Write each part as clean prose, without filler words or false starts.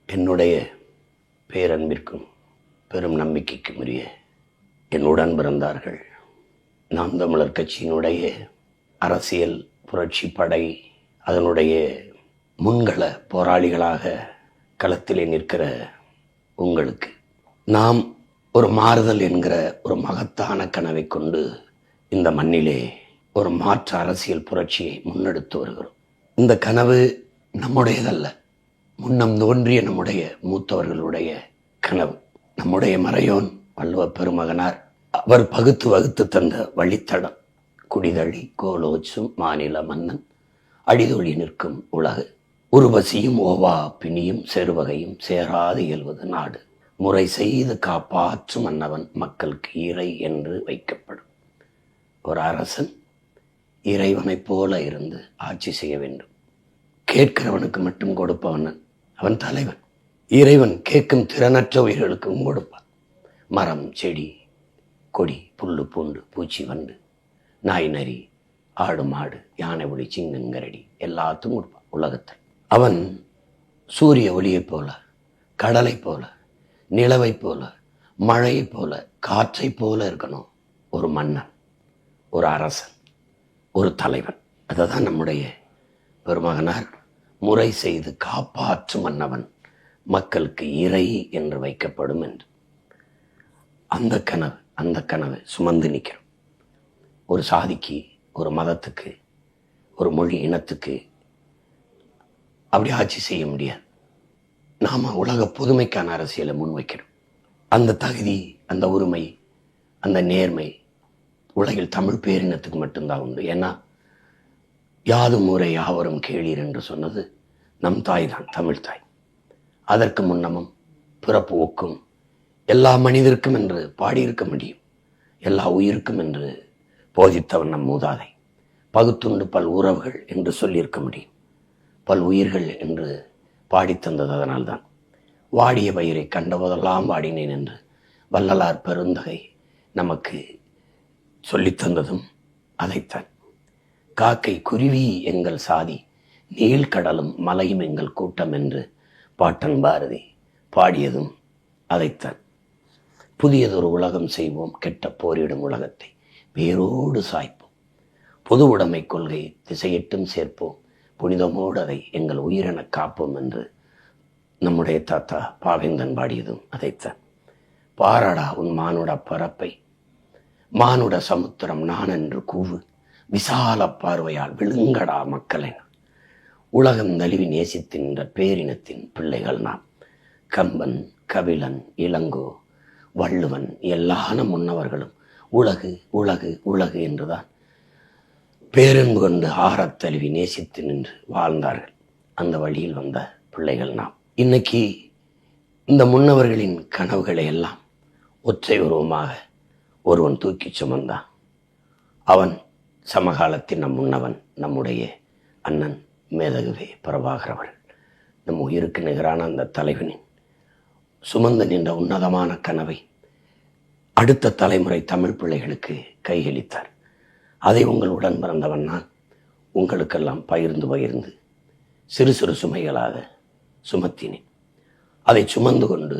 என்னுடைய பேரன்பிற்கும் பெரும் நம்பிக்கைக்கும் உரிய என்னுடன் பிறந்தார்கள். நாம் தமிழர் கட்சியினுடைய அரசியல் புரட்சி படை அதனுடைய முன்கள போராளிகளாக களத்திலே நிற்கிற உங்களுக்கு நாம் ஒரு மாறுதல் என்கிற ஒரு மகத்தான கனவை கொண்டு இந்த மண்ணிலே ஒரு மாற்று அரசியல் புரட்சியை முன்னெடுத்து வருகிறோம். இந்த கனவு நம்முடையதல்ல, முன்னம் தோன்றிய நம்முடைய மூத்தவர்களுடைய கனவு. நம்முடைய மறையோன் வள்ளுவ பெருமகனார் அவர் பகுத்து வகுத்து தந்த வழித்தடம். குடிதழி கோலோச்சும் மாநில மன்னன் அடிதொழி நிற்கும் உலகு, உருவசியும் ஓவா பிணியும் செருவகையும் சேராது இயல்வது நாடு, முறை செய்து காப்பாற்றும் மன்னவன் மக்களுக்கு இறை என்று வைக்கப்படும். ஒரு அரசன் இறைவனைப் போல இருந்து ஆட்சி செய்ய வேண்டும். கேட்கிறவனுக்கு மட்டும் கொடுப்பவன் அவன் தலைவன். இறைவன் கேட்கும் திறனற்ற உயிர்களுக்கும் கொடுப்பான். மரம் செடி கொடி புல்லு பூண்டு பூச்சி வண்டு நாய் நரி ஆடு மாடு யானை ஒளி சிங்கங்கரடி எல்லாத்துக்கும் கொடுப்பான் உலகத்தில். அவன் சூரிய ஒளியைப் போல, கடலை போல, நிலவை போல, மழை போல, காற்றை போல இருக்கணும் ஒரு மன்னன், ஒரு அரசன், ஒரு தலைவன். அதை தான் நம்முடைய பெருமகனார் முறை செய்து காப்பாற்றும் மன்னவன் மக்களுக்கு இறை என்று வைக்கப்படும் என்று அந்த கனவை சுமந்து நிற்கிறோம். ஒரு சாதிக்கு, ஒரு மதத்துக்கு, ஒரு மொழி இனத்துக்கு அப்படி ஆட்சி செய்ய முடியாது. நாம் உலக பொதுமைக்கான அரசியலை முன்வைக்கிறோம். அந்த தகுதி, அந்த உரிமை, அந்த நேர்மை உலகில் தமிழ் பேரினத்துக்கு மட்டும்தான் உண்டு. ஏன்னா யாதும் ஊரை யாவரும் கேளீர் என்று சொன்னது நம் தாய் தான், தமிழ் தாய். அதற்கு முன்னமும் பிறப்பு ஒக்கும் எல்லா மனிதருக்கும் என்று பாடியிருக்க முடியும். எல்லா உயிருக்கும் என்று போதித்தவன் நம் மூதாதை. பகுத்துண்டு பல் உறவுகள் என்று சொல்லியிருக்க முடியும். பல் உயிர்கள் என்று பாடித்தந்தது அதனால்தான். வாடிய பயிரை கண்டபோதெல்லாம் வாடினேன் என்று வள்ளலார் பெருந்தகை நமக்கு சொல்லித்தந்ததும் அதைத்தான். காக்கை குருவி எங்கள் சாதி, நீழ்கடலும் மலையும் எங்கள் கூட்டம் என்று பாட்டன் பாரதி பாடியதும் அதைத்தான். புதியதொரு உலகம் செய்வோம், கெட்ட போரிடும் உலகத்தை வேரோடு சாய்ப்போம், பொது உடைமை கொள்கை திசையிட்டும் சேர்ப்போம், புனிதமோடு அதை எங்கள் உயிரென காப்போம் என்று நம்முடைய தாத்தா பாவேந்தன் பாடியதும் அதைத்தான். பாராடா உன் மானுட பரப்பை, மானுட சமுத்திரம் நான் என்று கூவு, விசால பார்வையால் விழுங்கடா மக்களை, உலகம் தழுவி நேசித்தின்ற பேரினத்தின் பிள்ளைகள் நாம். கம்பன், கபிலன், இளங்கோ, வள்ளுவன் எல்லான முன்னவர்களும் உலகு உலகு உலகு என்றுதான் பேரன்பு கொண்டு ஆறத் தழுவி நேசித்து நின்று வாழ்ந்தார்கள். அந்த வழியில் வந்த பிள்ளைகள் நாம். இன்னைக்கு இந்த முன்னவர்களின் கனவுகளை எல்லாம் ஒற்றை உருவமாக ஒருவன் தூக்கி சுமந்தான். அவன் சமகாலத்தின் நம் முன்னவன், நம்முடைய அண்ணன் மேதகுவே பிரபாகர் அவர்கள். நம் உயிருக்கு நிகரான அந்த தலைவனின் சுமந்து நின்ற உன்னதமான கனவை அடுத்த தலைமுறை தமிழ் பிள்ளைகளுக்கு கையளித்தார். அதை உங்களுடன் பிறந்தவன் நான் உங்களுக்கெல்லாம் பகிர்ந்து சிறு சிறு சுமைகளாக சுமத்தினேன். அதை சுமந்து கொண்டு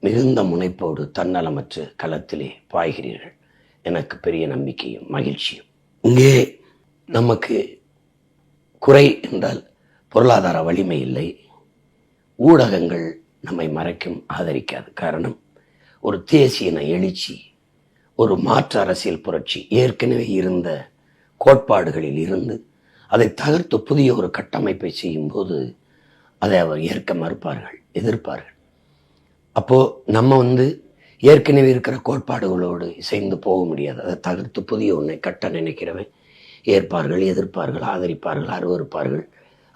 மிகுந்த முனைப்போடு தன்னலமற்ற களத்திலே பாய்கிறீர்கள். எனக்கு பெரிய நம்பிக்கையும் மகிழ்ச்சியும். இங்கே நமக்கு குறை என்றால் பொருளாதார வலிமை இல்லை. ஊடகங்கள் நம்மை மறைக்கும், ஆதரிக்காது. காரணம், ஒரு தேசியன எழுச்சி, ஒரு மாற்று அரசியல் புரட்சி ஏற்கனவே இருந்த கோட்பாடுகளில் இருந்து அதை தகர்த்து புதிய ஒரு கட்டமைப்பை செய்யும்போது அதை அவர் ஏற்க மறுப்பார்கள், எதிர்ப்பார்கள். அப்போது நம்ம ஏற்கனவே இருக்கிற கோட்பாடுகளோடு இசைந்து போக முடியாது. அதை தகர்த்து புதிய ஒன்றை கட்ட நினைக்கிறவன் ஏற்பார்கள், எதிர்ப்பார்கள், ஆதரிப்பார்கள், அருவறுப்பார்கள்.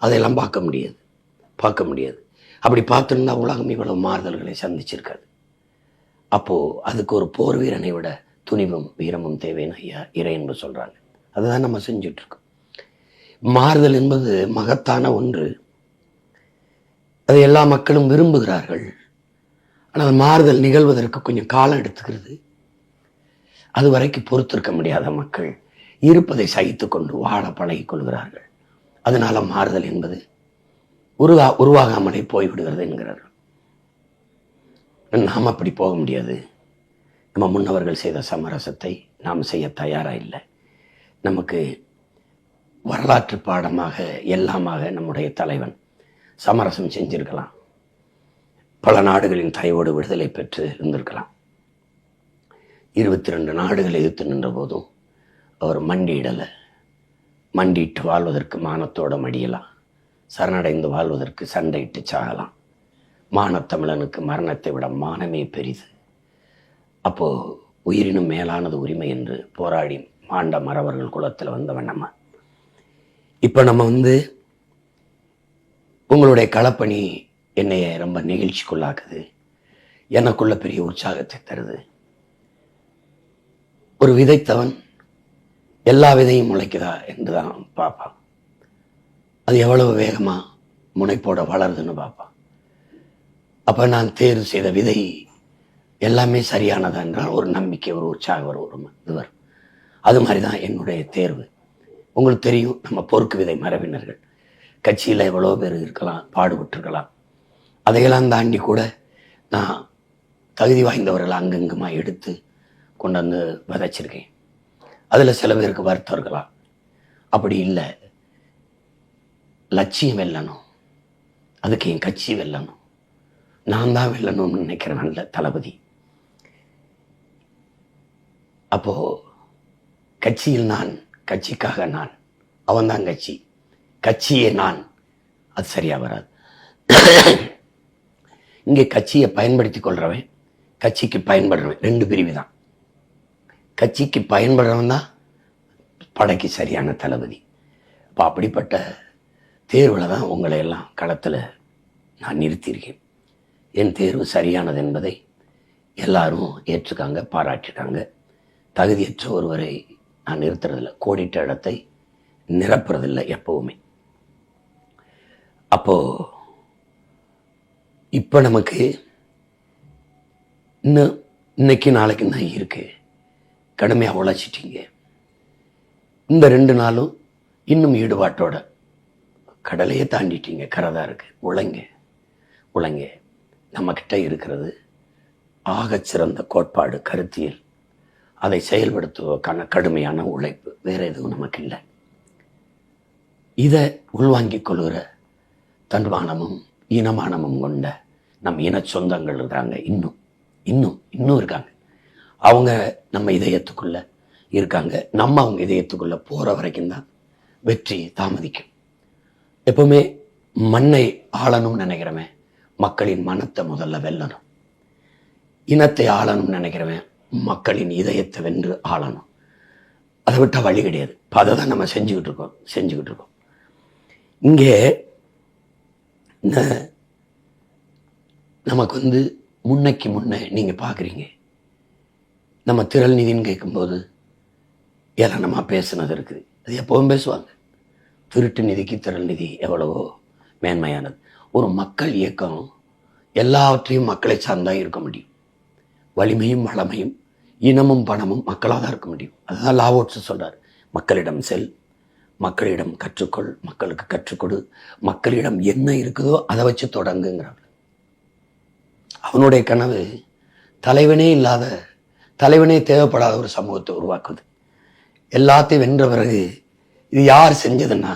அதையெல்லாம் பார்க்க முடியாது. அப்படி பார்த்துருந்தா உலகம் இவ்வளவு மாறுதல்களை சந்திச்சிருக்காது. அப்போது அதுக்கு ஒரு போர் வீரனை விட துணிவும் வீரமும் தேவைன்னு ஐயா இறை என்று சொல்கிறாங்க. அதுதான் நம்ம செஞ்சிட்ருக்கோம். மாறுதல் என்பது மகத்தான ஒன்று. அதை எல்லா மக்களும் விரும்புகிறார்கள். ஆனால் மாறுதல் நிகழ்வதற்கு கொஞ்சம் காலம் எடுத்துக்கிறது. அது வரைக்கும் பொறுத்திருக்க முடியாத மக்கள் இருப்பதை சகித்து கொண்டு வாழ பழகிக் கொள்கிறார்கள். அதனால மாறுதல் என்பது உருவாகாமலே போய்விடுகிறது என்கிறார்கள். நாம் அப்படி போக முடியாது. நம்ம முன்னவர்கள் செய்த சமரசத்தை நாம் செய்ய தயாராக இல்லை. நமக்கு வரலாற்று பாடமாக எல்லாமாக நம்முடைய தலைவன் சமரசம் செஞ்சிருக்கலாம். பல நாடுகளின் தயவோடு விடுதலை பெற்று இருந்திருக்கலாம். 22 நாடுகள் எதிர்த்து நின்ற போதும் அவர் மண்டியிடலை. மண்டிட்டு வாழ்வதற்கு மானத்தோட மடியலாம், சரணடைந்து வாழ்வதற்கு சண்டையிட்டு சாகலாம். மானத்தமிழனுக்கு மரணத்தை விட மானமே பெரிது. அப்போ உயிரினும் மேலானது உரிமை என்று போராடி மாண்ட மறவர்கள் குலத்தில் வந்தவன் நம்ம. இப்போ நம்ம உங்களுடைய களப்பணி என்னைய ரொம்ப நெகிழ்ச்சிக்குள்ளாக்குது, எனக்குள்ள பெரிய உற்சாகத்தை தருது. ஒரு விதைத்தவன் எல்லா விதையும் முளைக்குதா என்று தான் பார்ப்பான். அது எவ்வளவு வேகமா முனைப்போட வளருதுன்னு பார்ப்பான். அப்ப நான் தேர்வு செய்த விதை எல்லாமே சரியானதா என்றால் ஒரு நம்பிக்கை, ஒரு உற்சாகம், ஒரு இது வரும். அது மாதிரி தான் என்னுடைய தேர்வு. உங்களுக்கு தெரியும், நம்ம பொறுக்கு விதை மரபினர்கள் கட்சியில் எவ்வளோ பேர் இருக்கலாம், பாடுபட்டிருக்கலாம். அதையெல்லாம் தாண்டி கூட நான் தகுதி வாய்ந்தவர்களை அங்கங்குமா எடுத்து கொண்டு வந்து விதைச்சிருக்கேன். அதில் சில பேருக்கு வருத்தம் இருக்கலாம். அப்படி இல்லை, லட்சியம் வெல்லணும், அதுக்கு என் கட்சி வெல்லணும், நான் தான் வெல்லணும்னு நினைக்கிறவன்ல தளபதி. அப்போ கட்சியில் நான், கட்சிக்காக நான், அவன்தான் கட்சி, கட்சியே நான், அது சரியா வராது. இங்கே கட்சியை பயன்படுத்தி கொள்றவன், கட்சிக்கு பயன்படுறவன், 2 பிரிவு தான். கட்சிக்கு பயன்படுறவன் தான் படைக்கு சரியான தளபதி. இப்போ அப்படிப்பட்ட தேர்வில் தான் உங்களை எல்லாம் களத்தில் நான் நிறுத்தியிருக்கேன். என் தேர்வு சரியானது என்பதை எல்லாரும் ஏற்றுக்காங்க, பாராட்டிட்டாங்க. தகுதியற்ற ஒருவரை நான் நிறுத்துறதில்லை, கோடிட்ட இடத்தை நிரப்புறதில்லை எப்பவுமே. அப்போ இப்போ நமக்கு இன்னைக்கு நாளைக்கு தான் இருக்கு. கடுமையாக உழைச்சிட்டீங்க. இந்த 2 நாளும் இன்னும் ஈடுபாட்டோட கடலையே தாண்டிட்டீங்க. கரைதான் இருக்கு. உழைங்க. நம்மக்கிட்ட இருக்கிறது ஆகச்சிறந்த கோட்பாடு, கருத்தியல். அதை செயல்படுத்துவதற்கான கடுமையான உழைப்பு, வேற எதுவும் நமக்கு இல்லை. இதை உள்வாங்கிக் கொள்கிற தன்மானமும் இனமானமும் கொண்ட நம் இன சொந்தங்கள் இருக்காங்க. இன்னும் இருக்காங்க. அவங்க நம்ம இதயத்துக்குள்ள இருக்காங்க. நம்ம அவங்க இதயத்துக்குள்ள போற வரைக்கும் தான் வெற்றி தாமதிக்கும். எப்பவுமே மண்ணை ஆளணும்னு நினைக்கிறவன் மக்களின் மனத்தை முதல்ல வெல்லணும். இனத்தை ஆளணும்னு நினைக்கிறவன் மக்களின் இதயத்தை வென்று ஆளணும். அதை விட்டா வழி கிடையாது. அதை தான் நம்ம செஞ்சுக்கிட்டு இருக்கோம். இங்கே நமக்கு முன்னைக்கு முன்ன நீங்க பாக்குறீங்க, நம்ம திரள் நிதின்னு கேட்கும்போது ஏளனமாக பேசுனது இருக்குது. அது எப்பவும் பேசுவாங்க. திருட்டு நிதிக்கு திரள் நிதி எவ்வளவோ மேன்மையானது. ஒரு மக்கள் இயக்கம் எல்லாவற்றையும் மக்களை சார்ந்தான் இருக்க முடியும். வலிமையும் வளமையும் இனமும் பணமும் மக்களாக தான் இருக்க முடியும். அதுதான் லாவோட்ஸ் சொல்றார். மக்களிடம் செல், மக்களிடம் கற்றுக்கொள், மக்களுக்கு கற்றுக்கொடு, மக்களிடம் என்ன இருக்குதோ அதை வச்சு தொடங்குங்கிறார். அவனுடைய கனவு தலைவனே தேவைப்படாத ஒரு சமூகத்தை உருவாக்குது. எல்லாத்தையும் வென்ற பிறகு இது யார் செஞ்சதுன்னா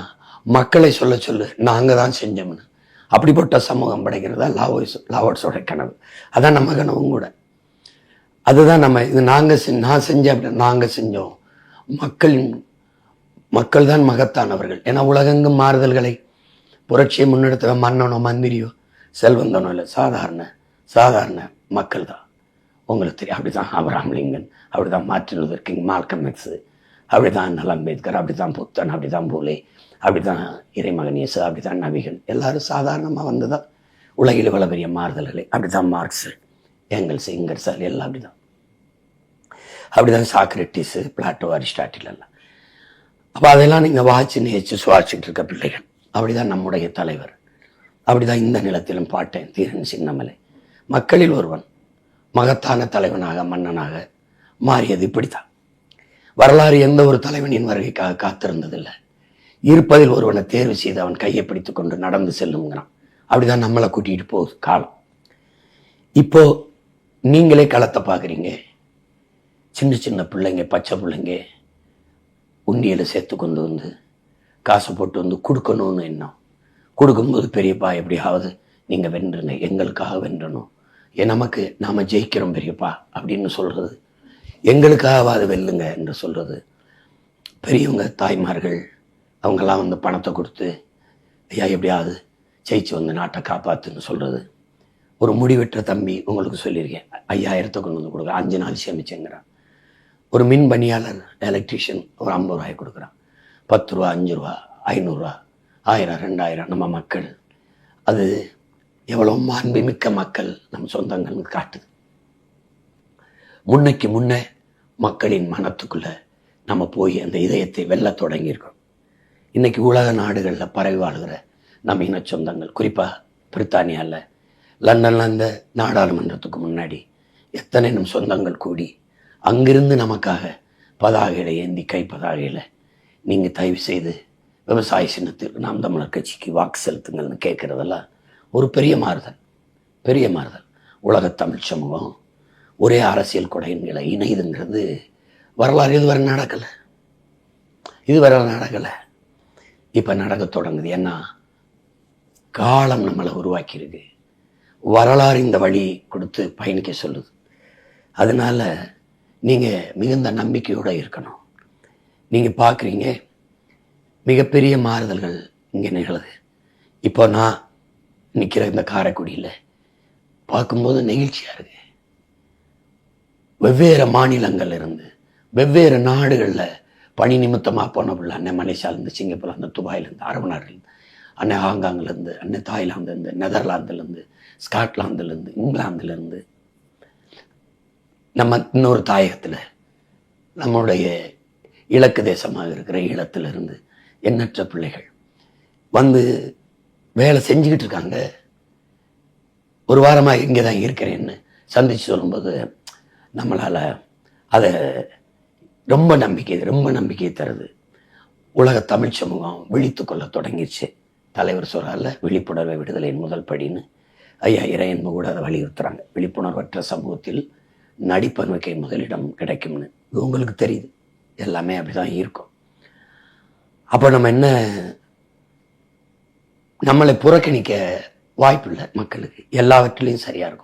மக்களை சொல்ல நாங்க தான் செஞ்சோம்னு அப்படிப்பட்ட சமூகம் படைக்கிறதா லாவோட்ஸோட கனவு. அதான் நம்ம கனவும் கூட. அதுதான் நம்ம இது நான் செஞ்சேன் அப்படின்னா நாங்க செஞ்சோம். மக்கள் தான் மகத்தானவர்கள். ஏன்னா உலகெங்கும் மாறுதல்களை புரட்சியை முன்னெடுத்த மன்னனோ மந்திரியோ செல்வந்தனோ இல்லை, சாதாரண மக்கள் தான். உங்களுக்கு தெரியும். அப்படிதான் ஆபிரகாம் லிங்கன், அப்படிதான் Martin Luther king, Malcolm X, அப்படிதான் அம்பேத்கர், அப்படிதான் புத்தன், அப்படிதான் பூலே, அப்படிதான் இறைமகன் இயேசு, அப்படிதான் நபிகள். எல்லாரும் சாதாரணமாக வந்துதான் உலகில் இவ்வளவு பெரிய மாறுதல்களை. அப்படிதான் மார்க்ஸ், ஏங்கல்ஸ், இங்கர்சால் எல்லாம் அப்படிதான் சாக்ரட்டிஸ், பிளாட்டோ, அரிஸ்டாட்டில் எல்லாம். அப்போ அதெல்லாம் நீங்கள் வாட்சி நேச்சு சுவாசிச்சுட்டு இருக்க பிள்ளைகள். அப்படிதான் நம்முடைய தலைவர். அப்படிதான் இந்த நிலத்திலும் பாட்டேன் தீரன் சின்னமலை மக்களில் ஒருவன் மகத்தான தலைவனாக மன்னனாக மாறியது இப்படித்தான். வரலாறு எந்த ஒரு தலைவனின் வருகைக்காக காத்திருந்ததில்லை. இருப்பதில் ஒருவனை தேர்வு செய்து அவன் கையை பிடித்து கொண்டு நடந்து செல்லுங்கிறான். அப்படிதான் நம்மளை கூட்டிகிட்டு போகுது காலம். இப்போ நீங்களே களத்தை பார்க்குறீங்க. சின்ன சின்ன பிள்ளைங்க, பச்சை பிள்ளைங்க உண்டியலை சேர்த்து கொண்டு வந்து காசு போட்டு வந்து கொடுக்கணும்னு எண்ணம். கொடுக்கும்போது பெரியப்பா எப்படியாவது நீங்கள் வென்றுங்க, எங்களுக்காக வென்றணும், நமக்கு நாம் ஜெயிக்கிறோம் பெரியப்பா அப்படின்னு சொல்கிறது, எங்களுக்காகவாது வெல்லுங்க என்று சொல்கிறது. பெரியவங்க தாய்மார்கள் அவங்கெல்லாம் வந்து பணத்தை கொடுத்து ஐயா எப்படியாவது ஜெயிச்சு வந்து நாட்டை காப்பாற்றுன்னு சொல்கிறது. ஒரு முடிவெற்ற தம்பி உங்களுக்கு சொல்லியிருக்கேன், 5000 கொண்டு வந்து கொடுக்குறான், 5 நாள் சேமிச்சுங்கிறான். ஒரு மின் பணியாளர் எலக்ட்ரிஷியன் ஒரு 50 ரூபாய் கொடுக்குறான். 10 ரூபா, 5 ரூபா, 500 ரூபா, 1000, 2000 நம்ம மக்கள். அது எவ்வளோ மாண்புமிக்க மக்கள் நம் சொந்தங்கள்னு காட்டுது. முன்னைக்கு முன்னே மக்களின் மனத்துக்குள்ள நம்ம போய் அந்த இதயத்தை வெல்ல தொடங்கியிருக்கோம். இன்னைக்கு உலக நாடுகளில் பரவி வாழ்கிற நம்ம இன சொந்தங்கள், குறிப்பாக பிரித்தானியாவில் லண்டனில் அந்த நாடாளுமன்றத்துக்கு முன்னாடி எத்தனை நம் சொந்தங்கள் கூடி அங்கிருந்து நமக்காக பதாகைகளை ஏந்தி, கை பதாகையில் நீங்கள் தயவு செய்து விவசாய சின்னத்திற்கு நாம் தமிழர் கட்சிக்கு வாக்கு செலுத்துங்கள்னு கேட்குறதெல்லாம் ஒரு பெரிய மாறுதல், பெரிய மாறுதல். உலக தமிழ் சமூகம் ஒரே அரசியல் கொடையின்களை இணையுதுங்கிறது வரலாறு இதுவரை நடக்கலை, இதுவரை நடக்கலை. இப்போ நடக்க தொடங்குது. ஏன்னா காலம் நம்மளை உருவாக்கியிருக்கு, வரலாறு இந்த வழி கொடுத்து பயணிக்க சொல்லுது. அதனால நீங்கள் மிகுந்த நம்பிக்கையோடு இருக்கணும். நீங்கள் பார்க்குறீங்க மிகப்பெரிய மாறுதல்கள் இங்கே நிகழுது. இப்போ நான் நிற்கிற இந்த காரைக்குடியில் பார்க்கும்போது நெகிழ்ச்சியாக இருக்கு. வெவ்வேறு மாநிலங்கள் இருந்து வெவ்வேறு நாடுகளில் பணி நிமித்தமாக போன பிள்ளை, அண்ணன் மலேசியாவிலேருந்து, சிங்கப்பூர்லேருந்து, துபாயிலேருந்து, அரபு நாடுலேருந்து, அண்ணன் ஹாங்காங்லேருந்து, அண்ணன் தாய்லாந்துலேருந்து, நெதர்லாந்துலேருந்து, ஸ்காட்லாந்துலேருந்து, இங்கிலாந்துலேருந்து, நம்ம இன்னொரு தாயகத்தில் நம்முடைய இலக்கு தேசமாக இருக்கிற ஈழத்திலிருந்து எண்ணற்ற பிள்ளைகள் வந்து வேலை செஞ்சுக்கிட்டு இருக்காங்க. ஒரு வாரமாக இங்கே தான் இருக்கிறேன்னு சந்தித்து சொல்லும்போது நம்மளால் அதை ரொம்ப நம்பிக்கை தருது. உலக தமிழ் சமூகம் விழித்து கொள்ள தொடங்கிடுச்சு. தலைவர் சொல்கிறார்ல, விழிப்புணர்வை விடுதலையின் முதல் படின்னு. ஐயா இறையன்பு கூட அதை வலியுறுத்துறாங்க. விழிப்புணர்வற்ற சமூகத்தில் நடிப்பன்மைக்கு முதலிடம் கிடைக்கும்னு. உங்களுக்கு தெரியுது, எல்லாமே அப்படிதான் இருக்கும். அப்போ நம்ம என்ன, நம்மளை புறக்கணிக்க வாய்ப்பு இல்லை. மக்களுக்கு எல்லாவற்றிலையும் சரியா இருக்கும்.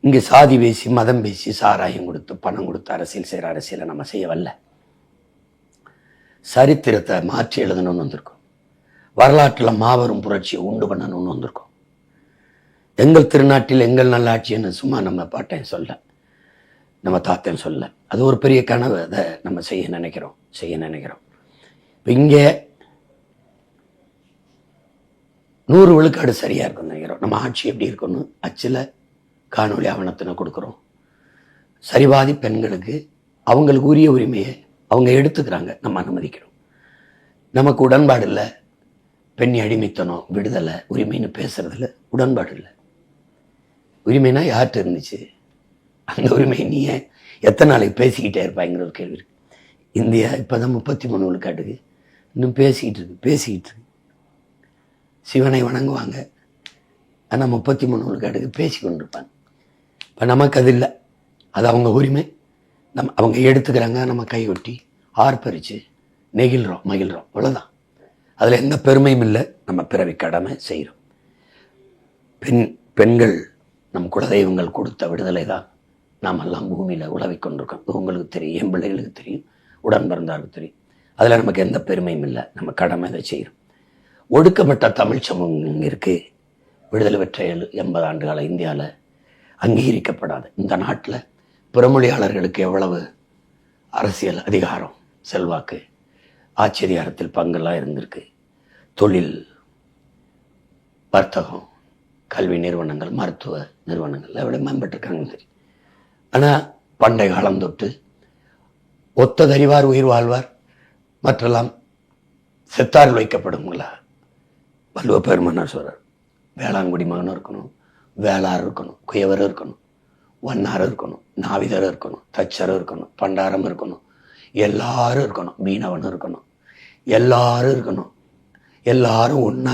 இங்கே சாதி பேசி, மதம் பேசி, சாராயம் கொடுத்து, பணம் கொடுத்து அரசியல் செய்கிற அரசியலை நம்ம செய்ய வரல. சரித்திரத்தை மாற்றி எழுதணும்னு வந்திருக்கோம். வரலாற்றில் மாபெரும் புரட்சியை உண்டு பண்ணணும்னு வந்திருக்கோம். எங்கள் திருநாட்டில் எங்கள் நல்லாட்சின்னு சும்மா நம்ம பாட்டன் சொல்ல, நம்ம தாத்தன் சொல்ல, அது ஒரு பெரிய கனவு. அதை நம்ம செய்ய நினைக்கிறோம். இப்போ இங்கே 100 விழுக்காடு சரியா இருக்குன்னு நினைக்கிறோம். நம்ம ஆட்சி எப்படி இருக்குன்னு அச்சில் காணொலி ஆவணத்தினை கொடுக்குறோம். சரிவாதி பெண்களுக்கு அவங்களுக்கு உரிய உரிமையை அவங்க எடுத்துக்கிறாங்க, நம்ம அனுமதிக்கிறோம். நமக்கு உடன்பாடு இல்லை. பெண் அடிமைத்தனம், விடுதலை, உரிமைன்னு பேசுறதுல உடன்பாடு இல்லை. உரிமைனா யார்கிட்ட இருந்துச்சு? அந்த உரிமை நீ எத்தனை நாளைக்கு பேசிக்கிட்டே இருப்பாங்கிற ஒரு கேள்வி இருக்கு. இந்தியா இப்போதான் 33 விழுக்காட்டுக்கு இன்னும் பேசிக்கிட்டு இருக்கு. சிவனை வணங்குவாங்க, ஆனால் 33 விழுக்காட்டுக்கு பேசி கொண்டு இருப்பாங்க. இப்போ நமக்கு அது இல்லை. அது அவங்க உரிமை. அவங்க எடுத்துக்கிறாங்க, நம்ம கையொட்டி ஆர்ப்பரித்து நெகிழ்கிறோம், மகிழ்கிறோம், அவ்வளோதான். அதில் எந்த பெருமையும் இல்லை. நம்ம பிறவி கடமை செய்கிறோம். பெண்கள் நம் குலதெய்வங்கள் கொடுத்த விடுதலை தான் நாம் எல்லாம் பூமியில் உழவிக் கொண்டிருக்கோம். உங்களுக்கு தெரியும், என் பிள்ளைகளுக்கு தெரியும், உடன் பிறந்தாருக்கு தெரியும். அதில் நமக்கு எந்த பெருமையும் இல்லை. நம்ம கடமை இதை செய்கிறோம். ஒடுக்கப்பட்ட தமிழ் சமூகம் இருக்கு. விடுதலை பெற்ற 80 ஆண்டுகால இந்தியாவில் அங்கீகரிக்கப்படாத இந்த நாட்டில் பிறமொழியாளர்களுக்கு எவ்வளவு அரசியல் அதிகாரம், செல்வாக்கு, ஆட்சி அதிகாரத்தில் பங்கெல்லாம் இருந்திருக்கு. தொழில், வர்த்தகம், கல்வி நிறுவனங்கள், மருத்துவ நிறுவனங்கள் எவ்வளோ மேம்பட்டிருக்காங்கன்னு தெரியும். ஆனால் பண்டைய காலம் தொட்டு ஒத்ததறிவார் உயிர் வாழ்வார், மற்றெல்லாம் செத்தாரில் வைக்கப்படுங்களா. வள்ளுவ பெருமன்னார் சொல்றார், வேளாண்குடி மகனும் இருக்கணும், வேளாறு இருக்கணும், குயவர் இருக்கணும், வண்ணார் இருக்கணும், நாவிதர் இருக்கணும், தச்சர் இருக்கணும், பண்டாரம் இருக்கணும், எல்லாரும் இருக்கணும், மீனவன் இருக்கணும். எல்லாரும் இருக்கணும். எல்லாரும் ஒன்றா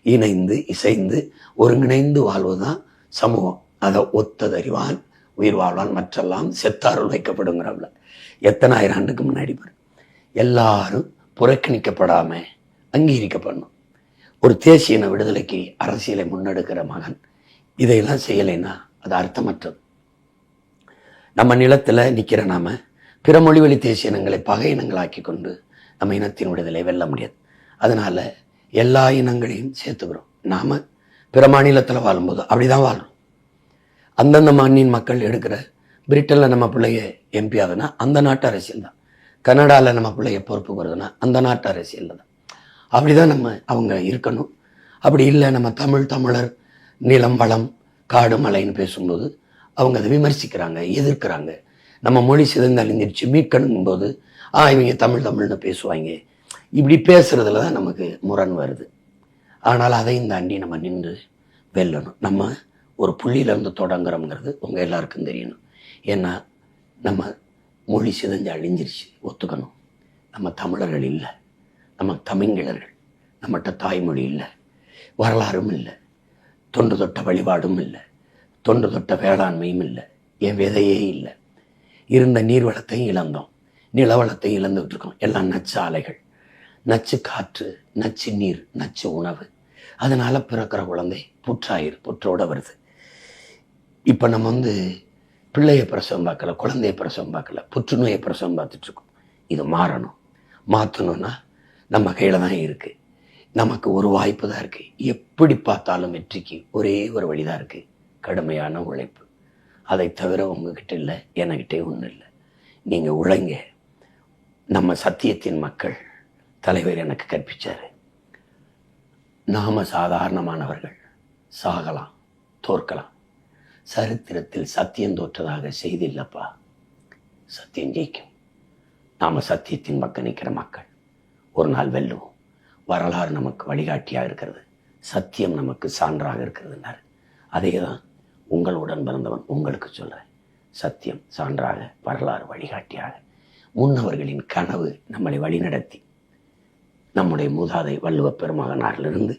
இணைந்து இசைந்து ஒருங்கிணைந்து வாழ்வதுதான் சமூகம். அதை ஒத்ததறிவான் உயிர் வாழ்வான் மற்றெல்லாம் செத்தாருள் வைக்கப்படுங்கிறவள எத்தனை ஆயிரம் ஆண்டுக்கு முன்னாடி பாரு. எல்லாரும் புறக்கணிக்கப்படாம அங்கீகரிக்கப்படணும். ஒரு தேசிய விடுதலைக்கு அரசியலை முன்னெடுக்கிற மகன் இதையெல்லாம் செய்யலைன்னா அது அர்த்தமற்றது. நம்ம நிலத்தில் நிற்கிற நாம பிற மொழிவழி தேசிய இனங்களை பகை இனங்களாக்கி கொண்டு நம்ம இனத்தின் விடுதலை வெல்ல முடியாது. அதனால எல்லா இனங்களையும் சேர்த்துக்கிறோம். நாம பிற மாநிலத்தில் வாழும்போது அப்படிதான் வாழ்றோம். அந்தந்த மண்ணின் மக்கள் எடுக்கிற பிரிட்டனில் நம்ம பிள்ளைய எம்பி ஆகுதுன்னா அந்த நாட்டு அரசியல் தான். கனடாவில் நம்ம பிள்ளைய பொறுப்பு வருதுன்னா அந்த நாட்டு அரசியல் தான். அப்படிதான் நம்ம அவங்க இருக்கணும். அப்படி இல்லை நம்ம தமிழர் நிலம் வளம் காடு மலைன்னு பேசும்போது அவங்க அதை விமர்சிக்கிறாங்க, எதிர்க்கிறாங்க. நம்ம மொழி சிதைந்தழிஞ்சிருச்சு மீட்கணும் போது இவங்க தமிழ்னு பேசுவாங்க. இப்படி பேசுறதுல தான் நமக்கு முரண் வருது. ஆனால் அதையும் தாண்டி நம்ம நின்று வெல்லணும். நம்ம ஒரு புள்ளியிலேருந்து தொடங்குறோங்கிறது உங்கள் எல்லாருக்கும் தெரியணும். ஏன்னா நம்ம மொழி சிதைஞ்சு அழிஞ்சிருச்சு, ஒத்துக்கணும். நம்ம தமிழர்கள் இல்லை, நம்ம தமிழர்கள், நம்மகிட்ட தாய்மொழி இல்லை, வரலாறும் இல்லை, தொன்று தொட்ட வழிபாடும் இல்லை, தொன்று தொட்ட வேளாண்மையும் இல்லை, என் விதையே இல்லை. இருந்த நீர்வளத்தையும் இழந்தோம், நிலவளத்தையும் இழந்துகிட்டு இருக்கோம். எல்லாம் நச்சு ஆலைகள், நச்சு காற்று, நச்சு நீர், நச்சு உணவு. அதனால பிறக்கிற குழந்தை புற்றோட வருது. இப்போ நம்ம பிள்ளையை பிரசவம் பார்க்கல, குழந்தைய பிரசவம் பார்க்கல, புற்றுநோயை பிரசவம் பார்த்துட்ருக்கோம். இது மாறணும். மாற்றணும்னா நம்ம கையில் தான் இருக்குது. நமக்கு ஒரு வாய்ப்பு தான் இருக்குது. எப்படி பார்த்தாலும் வெற்றிக்கு ஒரே ஒரு வழி தான் இருக்குது, கடுமையான உழைப்பு. அதை தவிர உங்ககிட்ட இல்லை, என்கிட்டே ஒன்றும் இல்லை. நீங்கள் உழைங்க. நம்ம சத்தியத்தின் மக்கள் தலைவர் எனக்கு கற்பிச்சார். நாம சாதாரணமானவர்கள், சாகலாம், தோற்கலாம். சரித்திரத்தில் சத்தியம் தோற்றதாக செய்தி இல்லப்பா. சத்தியம் ஜெயிக்கும். நாம சத்தியத்தின் பக்கம் நிற்கிற மக்கள் ஒரு நாள் வெல்லுவோம். வரலாறு நமக்கு வழிகாட்டியாக இருக்கிறது, சத்தியம் நமக்கு சான்றாக இருக்கிறதுனாரு. அதே தான் உங்களுடன் பிறந்தவன் உங்களுக்கு சொல்கிறேன். சத்தியம் சான்றாக, வரலாறு வழிகாட்டியாக, முன்னவர்களின் கனவு நம்மளை வழிநடத்தி, நம்முடைய மூதாதை வள்ளுவ பெருமகனாரிலிருந்து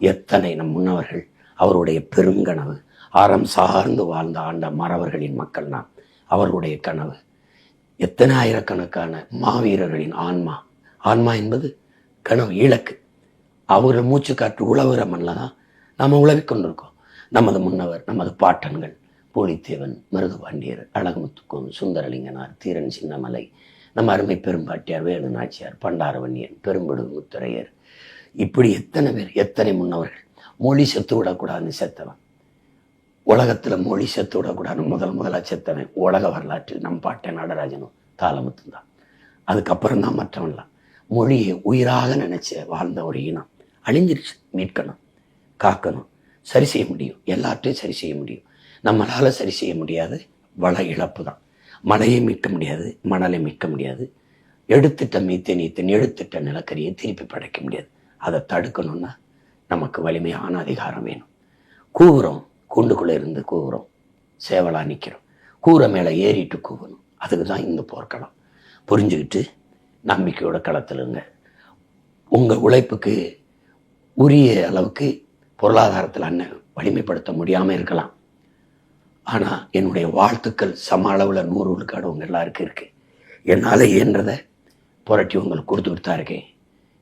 எத்தனை நம் முன்னவர்கள் அவருடைய பெருங்கனவு அறம் சார்ந்து வாழ்ந்த ஆண்ட மறவர்களின் மக்கள் நாம். அவர்களுடைய கனவு எத்தனை ஆயிரக்கணக்கான மாவீரர்களின் ஆன்மா என்பது கனவு, இலக்கு. அவர்கள் மூச்சு காற்று உழவுற மண்ணில் தான் நாம் உழவி கொண்டிருக்கோம். நமது முன்னவர், நமது பாட்டன்கள் பூலித்தேவன், மருதுபாண்டியர், அழகுமுத்துக்கோன், சுந்தரலிங்கனார், தீரன் சின்னமலை, நம்ம அருமை பெரும்பாட்டியார், வேலு நாச்சியார், பண்டாரவன்னியன், பெரும்படு முத்துரையர், இப்படி எத்தனை பேர், எத்தனை முன்னவர்கள். மொழி செத்து விடக்கூடாதுன்னு செத்தவன், உலகத்தில் மொழி செத்து விடக்கூடாதுன்னு முதலாக செத்தவன் உலக வரலாற்றில் நம் பாட்டன் நடராஜனும் தாளமுத்தும் தான். அதுக்கப்புறம் தான் மற்றவன்லாம். மொழியை உயிராக நினைச்ச வாழ்ந்த ஒரு இனம் அழிஞ்சிருச்சு. மீட்கணும், காக்கணும், சரி செய்ய முடியும். எல்லாத்தையும் சரி செய்ய முடியும். நம்மளால் சரி செய்ய முடியாது வள இழப்பு தான். மழையை மீட்க முடியாது, மணலை மீட்க முடியாது, எடுத்துட்ட மீத்தேன் எடுத்துட்ட நிலக்கரியை திருப்பி படைக்க முடியாது. அதை தடுக்கணும்னா நமக்கு வலிமையான அதிகாரம் வேணும். கூவுறோம், கூண்டுக்குள்ளே இருந்து கூவுறோம், சேவலா நிற்கிறோம். கூரை மேலே ஏறிட்டு கூவணும். அதுக்கு தான் இந்த போர்க்களம். புரிஞ்சுக்கிட்டு நம்பிக்கையோட களத்திலுங்க. உங்கள் உழைப்புக்கு உரிய அளவுக்கு பொருளாதாரத்தில் அண்ணன் வலிமைப்படுத்த முடியாமல் இருக்கலாம். ஆனால் என்னுடைய வாழ்த்துக்கள் சம அளவில் 100 விழுக்காடு உங்கள் எல்லாருக்கும் இருக்குது. என்னால் இயன்றதை புரட்டி உங்களுக்கு கொடுத்துக்கிட்டு தான் இருக்கேன்.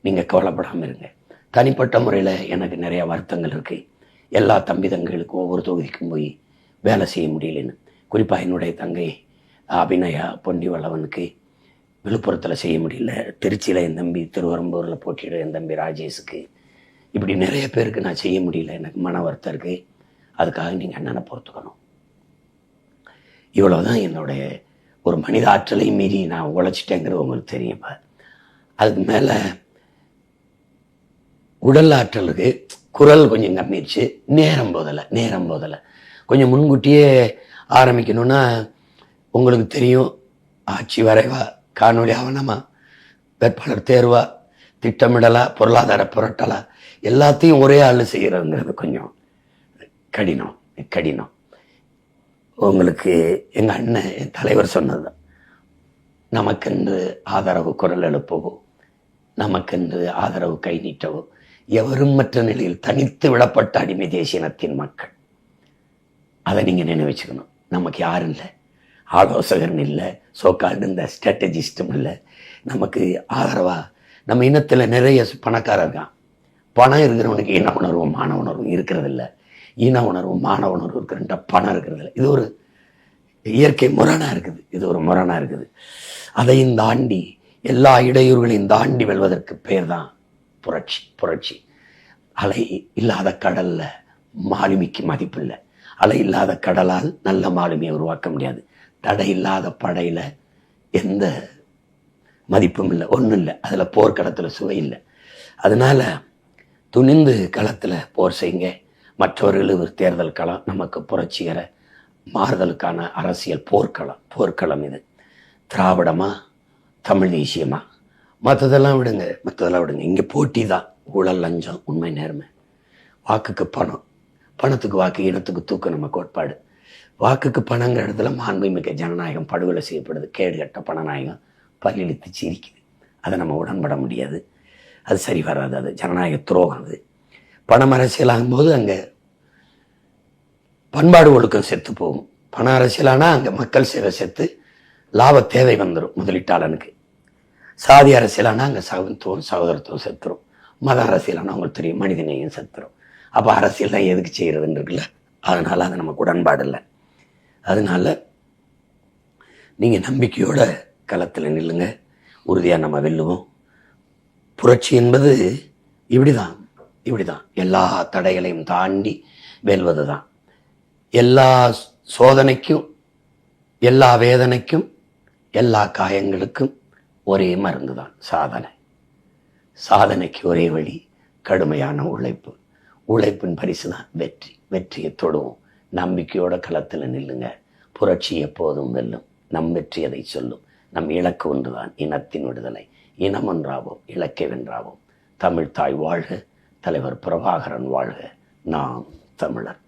நீங்கள் கவலைப்படாமல் இருங்க. தனிப்பட்ட முறையில் எனக்கு நிறையா வருத்தங்கள் இருக்குது. எல்லா தம்பி தங்கைகளுக்கும் ஒவ்வொரு தொகுதிக்கும் போய் வேலை செய்ய முடியலன்னு. குறிப்பாக என்னுடைய தங்கை அபிநயா பொன்னிவளவனுக்கு விழுப்புரத்தில் செய்ய முடியல, திருச்சியில் என் தம்பி, திருவரம்பூரில் போட்டியிட என் தம்பி ராஜேஷுக்கு, இப்படி நிறைய பேருக்கு நான் செய்ய முடியல. எனக்கு மன வருத்தம் இருக்குது. அதுக்காக நீங்கள் அண்ணனை பொறுத்துக்கணும். இவ்வளவுதான் என்னுடைய ஒரு மனித ஆற்றலை மீறி நான் உழைச்சிட்டேங்கிறது உங்களுக்கு தெரியுமா. அதுக்கு மேலே உடல் ஆற்றலுக்கு குரல் கொஞ்சம் கம்மிடுச்சு. நேரம் போதலை. கொஞ்சம் முன்கூட்டியே ஆரம்பிக்கணும்னா உங்களுக்கு தெரியும், ஆட்சி வரைவா, காணொலி ஆவணமா, வேட்பாளர் தேர்வா, திட்டமிடலா, பொருளாதார புரட்டலா, எல்லாத்தையும் ஒரே ஆள் செய்கிறதுங்கிறது கொஞ்சம் கடினம். உங்களுக்கு எங்கள் அண்ணன், என் தலைவர் சொன்னது தான், நமக்கென்று ஆதரவு குரல் எழுப்பவோ, நமக்கென்று ஆதரவு கை நீட்டவோ எவரும் மற்ற நிலையில் தனித்து விடப்பட்ட அடிமை தேசிய இனத்தின் மக்கள். அதை நீங்கள் நினைவச்சுக்கணும். நமக்கு யாரும் இல்லை, ஆலோசகர்னு இல்லை, சோக்கால்டு இந்த ஸ்ட்ராட்டஜிஸ்டும் இல்லை. நமக்கு ஆதரவாக நம்ம இனத்தில் நிறைய பணக்காரர் இருக்கான். பணம் இருக்கிறவனுக்கு இன உணர்வும் மான உணர்வும் இருக்கிறதில்ல. இன உணர்வும் மான உணர்வும் இருக்கிற பணம் இருக்கிறதில்ல. இது ஒரு இயற்கை முரணாக இருக்குது. இது ஒரு முரணாக இருக்குது. அதையும் தாண்டி எல்லா இடையூறுகளையும் தாண்டி வெல்வதற்கு பேர் தான் புரட்சி. புரட்சி. அலை இல்லாத கடல்ல மாலுமிக்கு மதிப்பு இல்லை. அலை இல்லாத கடலால் நல்ல மாலுமியை உருவாக்க முடியாது. தடை இல்லாத படையில எந்த மதிப்பும் இல்லை, ஒன்றும் இல்லை. அதில் போர்க்களத்தில் சுவை இல்லை. அதனால துணிந்து களத்தில் போர் செய்யுங்க. மற்றவர்கள் ஒரு தேர்தல் களம், நமக்கு புரட்சிகர மாறுதலுக்கான அரசியல் போர்க்களம் இது. திராவிடமா தமிழ் தேசியமா மற்றதெல்லாம் விடுங்க. இங்கே போட்டி தான். ஊழல், லஞ்சம், உண்மை, நேர்மை. வாக்குக்கு பணம், பணத்துக்கு வாக்கு, இனத்துக்கு தூக்கம் நம்ம கோட்பாடு. வாக்குக்கு பணங்கிற இடத்துல மாண்புமிக்க ஜனநாயகம் படுகொலை செய்யப்படுது. கேடுகட்ட பணநாயகம் பல்லிழித்து சிரிக்குது. அதை நம்ம உடன்பட முடியாது. அது சரி வராது. அது ஜனநாயக துரோகம். அது பணம் அரசியலாகும்போது அங்கே பண்பாடு ஒழுக்கம் செத்து போகும். பண அரசியலானால் அங்கே மக்கள் சேவை செத்து லாப தேவை வந்துடும் முதலீட்டாளனுக்கு. சாதி அரசியலானால் அங்கே சகோதரத்துவம் செத்துரும். மத அரசியலானால் அவங்களுக்கு தெரியும் மனிதனையும் செத்துரும். அப்போ அரசியல் தான் எதுக்கு செய்கிறதுன்னு இருக்குல்ல. அதனால் அது நமக்கு உடன்பாடு இல்லை. அதனால நீங்கள் நம்பிக்கையோட களத்தில் நில்லுங்க. உறுதியாக நம்ம வெல்லுவோம். புரட்சி என்பது இப்படி தான் எல்லா தடைகளையும் தாண்டி வெல்வது தான். எல்லா சோதனைக்கும், எல்லா வேதனைக்கும், எல்லா காயங்களுக்கும் ஒரே மருந்து தான் சாதனை. சாதனைக்கு ஒரே வழி கடுமையான உழைப்பு. உழைப்பின் பரிசு தான் வெற்றி. வெற்றியை தொடுவோம். நம்பிக்கையோட களத்தில் நில்லுங்க. புரட்சி எப்போதும் வெல்லும். நம் வெற்றி அதை சொல்லும். நம் இலக்கு ஒன்றுதான், இனத்தின் விடுதலை. இனம் ஒன்றாவோம், இலக்கை வென்றாவோம். தமிழ் தாய் வாழ்க. தலைவர் பிரபாகரன் வாழ்க. நாம் தமிழர்.